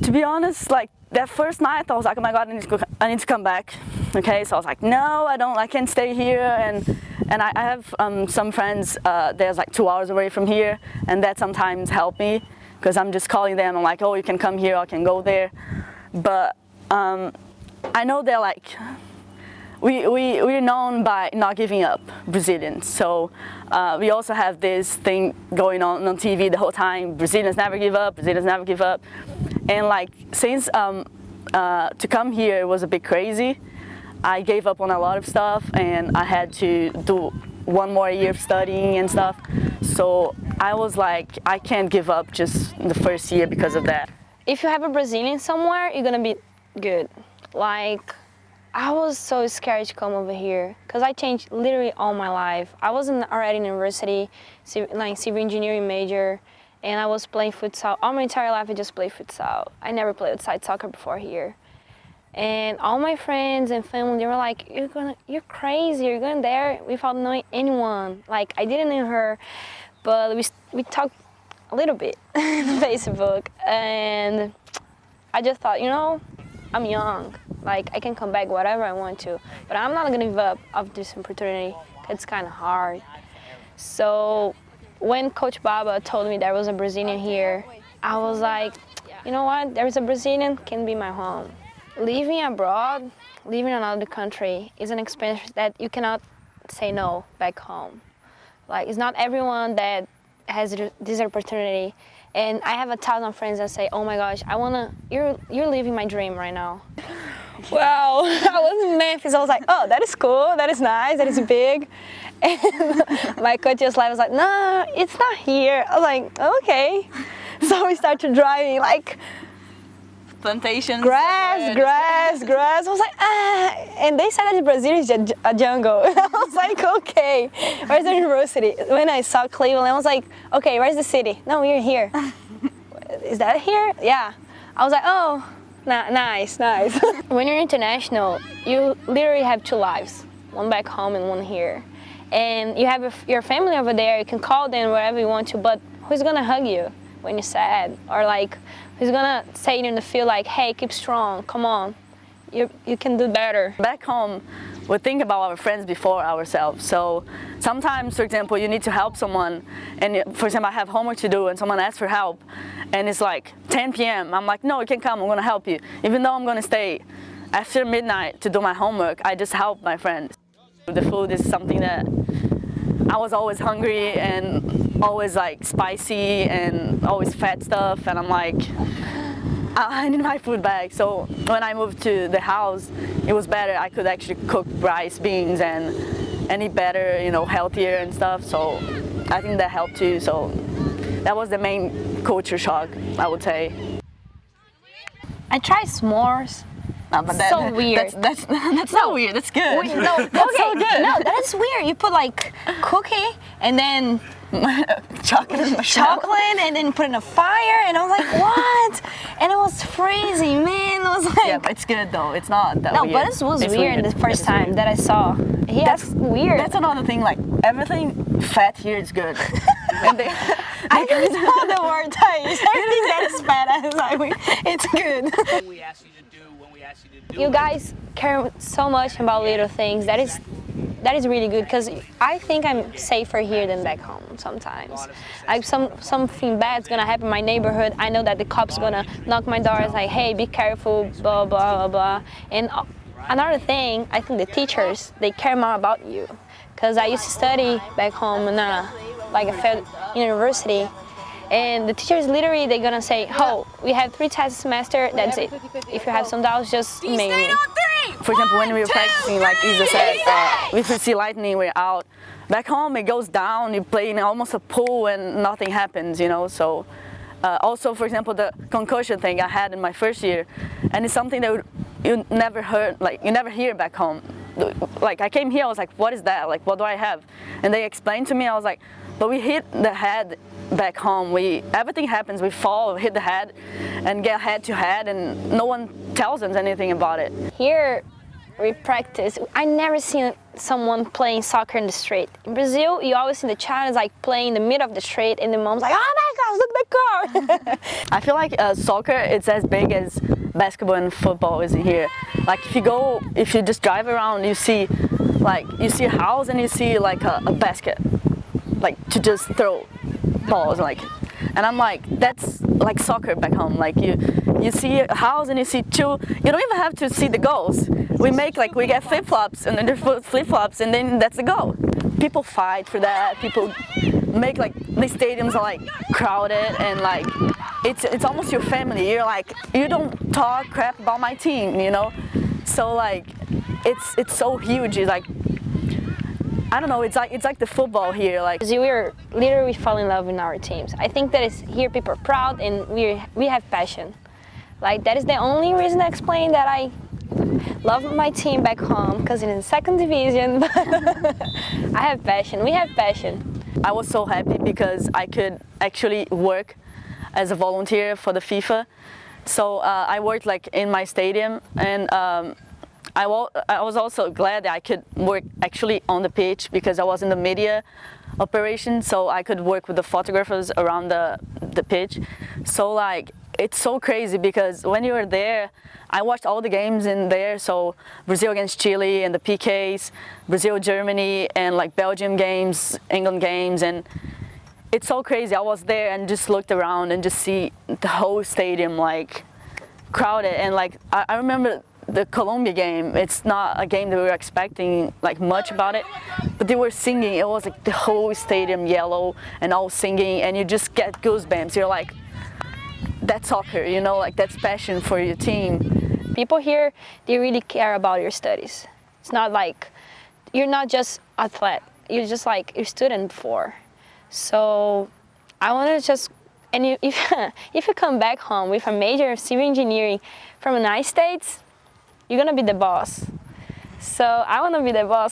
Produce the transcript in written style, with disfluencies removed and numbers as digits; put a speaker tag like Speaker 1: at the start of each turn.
Speaker 1: To be honest, like that first night I was like, oh my god, I need to come back. Okay, so I was like, no, I can't stay here, and I have some friends there's like 2 hours away from here, and that sometimes help me because I'm just calling them. I'm like, oh, you can come here, I can go there, but I know they're like, we're known by not giving up, Brazilians. So we also have this thing going on TV the whole time. Brazilians never give up. Brazilians never give up. And like since to come here was a bit crazy. I gave up on a lot of stuff, and I had to do 1 more year of studying and stuff. So I was like, I can't give up just the first year because of that.
Speaker 2: If you have a Brazilian somewhere, you're gonna be good. Like, I was so scared to come over here because I changed literally all my life. I was already in university, like civil engineering major, and I was playing futsal. All my entire life I just played futsal. I never played outside soccer before here. And all my friends and family, they were like, you're crazy, you're going there without knowing anyone. Like, I didn't know her, but we talked a little bit on Facebook, and I just thought, you know, I'm young, like I can come back whatever I want to, but I'm not gonna give up of this opportunity. It's kind of hard. So when Coach Baba told me there was a Brazilian here, I was like, you know what, there's a Brazilian, can be my home. Living abroad, living in another country is an experience that you cannot say no back home. Like, it's not everyone that has this opportunity. And I have 1,000 friends that say, oh my gosh, you're living my dream right now. Well, I was in Memphis, I was like, oh, that is cool, that is nice, that is big. And my coach just was like, no, it's not here. I was like, okay. So we started driving, like,
Speaker 1: Plantations.
Speaker 2: Grass. I was like, ah. And they said that Brazil is a jungle. I was like, okay, where's the university? When I saw Cleveland, I was like, okay, where's the city? No, we're here. Is that here? Yeah. I was like, oh, nice. When you're international, you literally have 2 lives, one back home and one here. And you have your family over there, you can call them wherever you want to, but who's gonna hug you when you're sad? Or like, who's gonna say in the field like, hey, keep strong, come on, you can do better.
Speaker 1: Back home, we think about our friends before ourselves. So sometimes, for example, you need to help someone, and for example, I have homework to do and someone asks for help, and it's like 10 p.m. I'm like, no, you can come, I'm gonna help you. Even though I'm gonna stay after midnight to do my homework, I just help my friends. The food is something that I was always hungry and always like spicy and always fat stuff, and I'm like, I need my food back. So when I moved to the house, it was better. I could actually cook rice, beans, and eat better, you know, healthier and stuff. So I think that helped too. So that was the main culture shock, I would say.
Speaker 2: I tried s'mores.
Speaker 1: No, but
Speaker 2: so weird.
Speaker 1: That's not weird. That's good.
Speaker 2: No, that's so good. No, that's weird. You put like cookie and then
Speaker 1: chocolate
Speaker 2: and then put in a fire, and I was like, what? And it was freezing, man. I was like,
Speaker 1: yeah, but it's good though. It's not that weird.
Speaker 2: No, but it was weird the first time that I saw. Yeah, that's weird.
Speaker 1: That's another thing. Like everything fat here is good. And
Speaker 2: I didn't know the word Tais. Everything that is fat, it's good. You guys care so much about little things. That is really good, because I think I'm safer here than back home sometimes. Like something bad's gonna happen in my neighborhood, I know that the cops gonna knock my door. It's like, hey, be careful, blah blah blah. And another thing, I think the teachers, they care more about you, because I used to study back home in a failed university. And the teachers literally, they're gonna say, oh, we have 3 tests a semester, that's it. If you have some doubts, just mail me.
Speaker 1: For example, when we were practicing, like Hisa said, if we see lightning, we're out. Back home, it goes down, you play in almost a pool and nothing happens, you know. So also, for example, the concussion thing I had in my first year, and it's something that you never heard, like you never hear back home. Like I came here, I was like, what is that? Like, what do I have? And they explained to me, I was like, but we hit the head back home. Everything happens, we fall, hit the head, and get head to head, and no one tells us anything about it.
Speaker 2: Here, we practice. I never seen someone playing soccer in the street. In Brazil, you always see the child is like playing in the middle of the street, and the mom's like, "Oh my gosh, look the car!"
Speaker 1: I feel like soccer, it's as big as basketball and football is here. Like if you just drive around, you see a house and you see like a basket, like to just throw balls like. And I'm like, that's like soccer back home. Like you see a house and you see two. You don't even have to see the goals. We get flip-flops and then there's flip-flops and then that's the goal. People fight for that. People make like the stadiums are like crowded and like it's almost your family. You're like, you don't talk crap about my team, you know. So like it's so huge. It's like, I don't know, it's like the football here. Like
Speaker 2: we literally fall in love with our teams. I think that is here people are proud and we have passion. Like that is the only reason I explain that I love my team back home, because in the second division, I have passion. We have passion.
Speaker 1: I was so happy because I could actually work as a volunteer for the FIFA. So I worked like in my stadium, and I was also glad that I could work actually on the pitch because I was in the media operation, so I could work with the photographers around the pitch. So like it's so crazy because when you were there, I watched all the games in there. So Brazil against Chile and the PKs, Brazil, Germany, and like Belgium games, England games, and it's so crazy. I was there and just looked around and just see the whole stadium like crowded. And like I remember the Colombia game, it's not a game that we were expecting like much about it, but they were singing. It was like the whole stadium yellow and all singing, and you just get goosebumps. You're like, that's soccer, you know, like that's passion for your team.
Speaker 2: People here, they really care about your studies. It's not like you're not just athlete, you're just like your student before. So I want to just, and if you come back home with a major of civil engineering from the United States, you're gonna be the boss. So I want to be the boss.